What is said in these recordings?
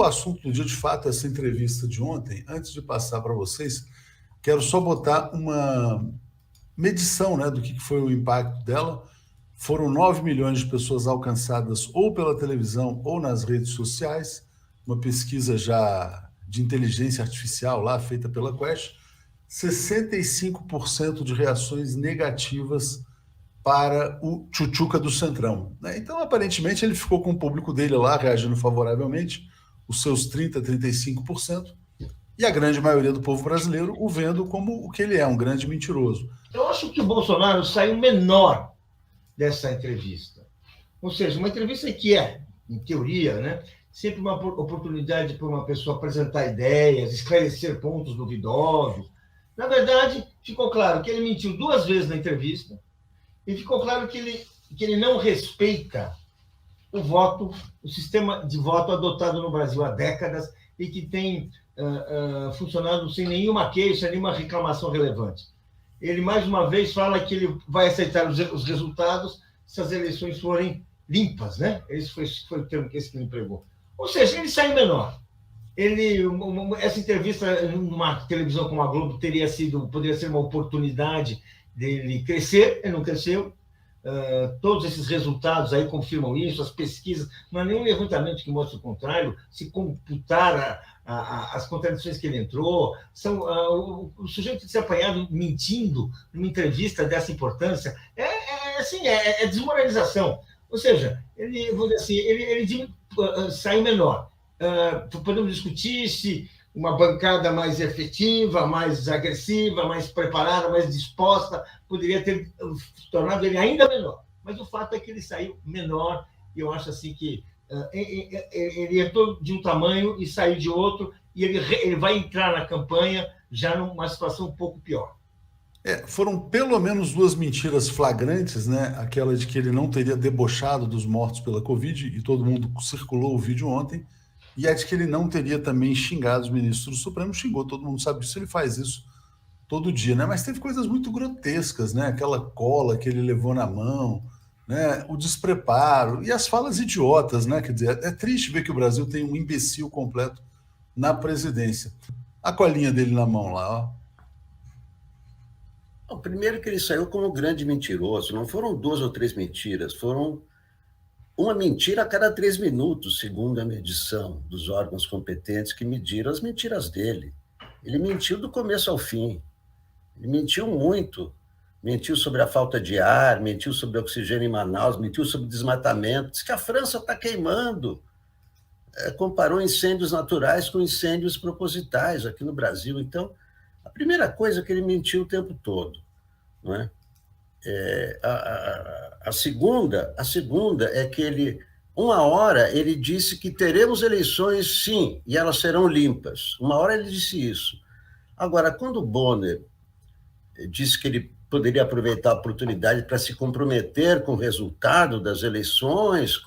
o assunto do dia, de fato, essa entrevista de ontem, antes de passar para vocês, quero só botar uma medição, né, do que foi o impacto dela. Foram 9 milhões de pessoas alcançadas ou pela televisão ou nas redes sociais, uma pesquisa já de inteligência artificial lá, feita pela Quest, 65% de reações negativas para o Tchutchuca do Centrão, né? Então, aparentemente, ele ficou com o público dele lá, reagindo favoravelmente, os seus 30%, 35%, e a grande maioria do povo brasileiro o vendo como o que ele é, um grande mentiroso. Eu acho que o Bolsonaro saiu menor dessa entrevista. Ou seja, uma entrevista que é, em teoria, né, sempre uma oportunidade para uma pessoa apresentar ideias, esclarecer pontos duvidosos. Na verdade, ficou claro que ele mentiu 2 vezes na entrevista e ficou claro que ele não respeita o voto, o sistema de voto adotado no Brasil há décadas e que tem funcionado sem nenhuma queixa, nenhuma reclamação relevante. Ele, mais uma vez, fala que ele vai aceitar os resultados se as eleições forem limpas, né? Esse foi o termo que ele empregou. Ou seja, ele saiu menor. Essa entrevista numa televisão como a Globo poderia ser uma oportunidade dele crescer, ele não cresceu. Todos esses resultados aí confirmam isso, as pesquisas, não há nenhum levantamento que mostre o contrário. Se computar as contradições que ele entrou, o sujeito de ser apanhado mentindo numa entrevista dessa importância é desmoralização. Ou seja, vou dizer assim, ele saiu menor. Podemos discutir se uma bancada mais efetiva, mais agressiva, mais preparada, mais disposta, poderia ter tornado ele ainda menor. Mas o fato é que ele saiu menor, e eu acho assim que ele entrou de um tamanho e saiu de outro, e ele vai entrar na campanha já numa situação um pouco pior. Foram pelo menos 2 mentiras flagrantes, né? Aquela de que ele não teria debochado dos mortos pela Covid, e todo mundo circulou o vídeo ontem, e a de que ele não teria também xingado os ministros do Supremo. Xingou, todo mundo sabe disso, ele faz isso todo dia, né? Mas teve coisas muito grotescas, né? Aquela cola que ele levou na mão, né? O despreparo e as falas idiotas, né? Quer dizer, é triste ver que o Brasil tem um imbecil completo na presidência. A colinha dele na mão lá, ó. Primeiro que ele saiu como grande mentiroso. Não foram 2 ou 3 mentiras, foram uma mentira a cada 3 minutos, segundo a medição dos órgãos competentes que mediram as mentiras dele. Ele mentiu do começo ao fim. Ele mentiu muito. Mentiu sobre a falta de ar, mentiu sobre oxigênio em Manaus, mentiu sobre desmatamento. Disse que a França está queimando. Comparou incêndios naturais com incêndios propositais aqui no Brasil. Então, a primeira coisa é que ele mentiu o tempo todo, não é? A segunda é que uma hora ele disse que teremos eleições, sim, e elas serão limpas. Uma hora ele disse isso. Agora, quando o Bonner disse que ele poderia aproveitar a oportunidade para se comprometer com o resultado das eleições,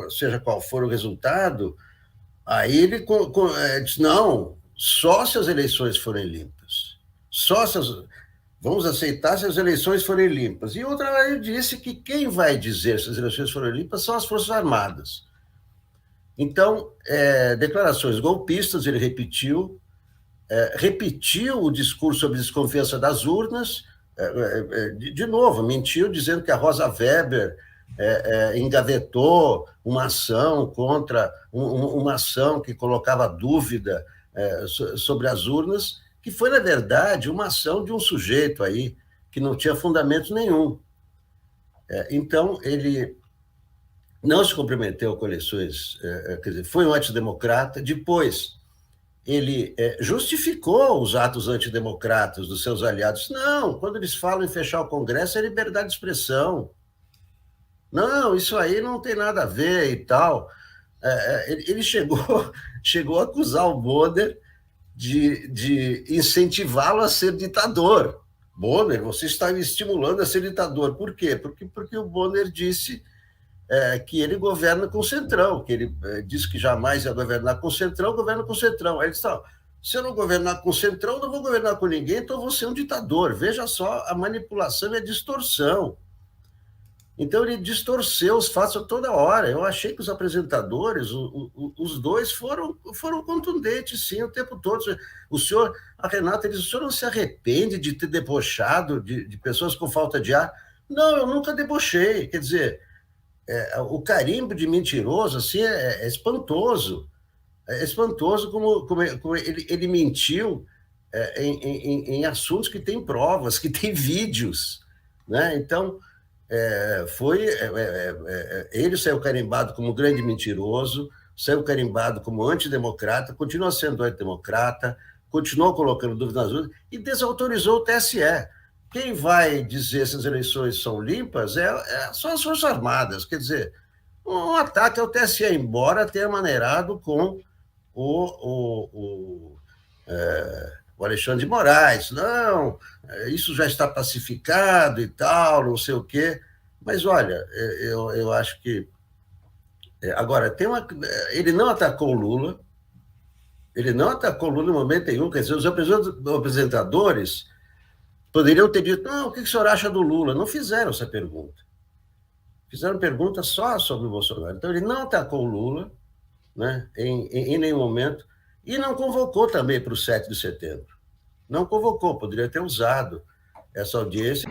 seja qual for o resultado, aí ele disse, não, só se as eleições forem limpas. Vamos aceitar se as eleições forem limpas. E outra hora ele disse que quem vai dizer se as eleições forem limpas são as Forças Armadas. Então, declarações golpistas, ele repetiu o discurso sobre desconfiança das urnas, de novo, mentiu dizendo que a Rosa Weber engavetou uma ação contra uma ação que colocava dúvida sobre as urnas, que foi, na verdade, uma ação de um sujeito aí que não tinha fundamento nenhum. Então, ele não se comprometeu com eleições, quer dizer, foi um antidemocrata. Depois, ele justificou os atos antidemocratas dos seus aliados. Não, quando eles falam em fechar o Congresso, é liberdade de expressão. Não, isso aí não tem nada a ver e tal. Ele chegou a acusar o Bonner de incentivá-lo a ser ditador. Bonner, você está me estimulando a ser ditador. Por quê? Porque o Bonner disse que ele governa com o Centrão, que ele disse que jamais ia governar com o Centrão, governa com o Centrão. Aí ele disse, se eu não governar com o Centrão, não vou governar com ninguém, então eu vou ser um ditador. Veja só a manipulação e a distorção. Então, ele distorceu os fatos a toda hora. Eu achei que os apresentadores, os dois, foram contundentes, sim, o tempo todo. A Renata disse, o senhor não se arrepende de ter debochado de pessoas com falta de ar? Não, eu nunca debochei. Quer dizer, o carimbo de mentiroso assim, é espantoso. É espantoso como ele mentiu em assuntos que têm provas, que têm vídeos. Né? Então, ele saiu carimbado como grande mentiroso, saiu carimbado como antidemocrata, continua sendo antidemocrata, continuou colocando dúvidas nas urnas e desautorizou o TSE. Quem vai dizer se as eleições são limpas são as Forças Armadas. Quer dizer, um ataque ao TSE, embora tenha maneirado com o Alexandre de Moraes. Não, isso já está pacificado e tal, não sei o quê. Mas, olha, eu acho que... Agora, ele não atacou o Lula, ele não atacou o Lula em momento nenhum. Quer dizer, os apresentadores poderiam ter dito, não, o que o senhor acha do Lula? Não fizeram essa pergunta. Fizeram pergunta só sobre o Bolsonaro. Então, ele não atacou o Lula, né, em nenhum momento, e não convocou também para o 7 de setembro. Não convocou, poderia ter usado essa audiência.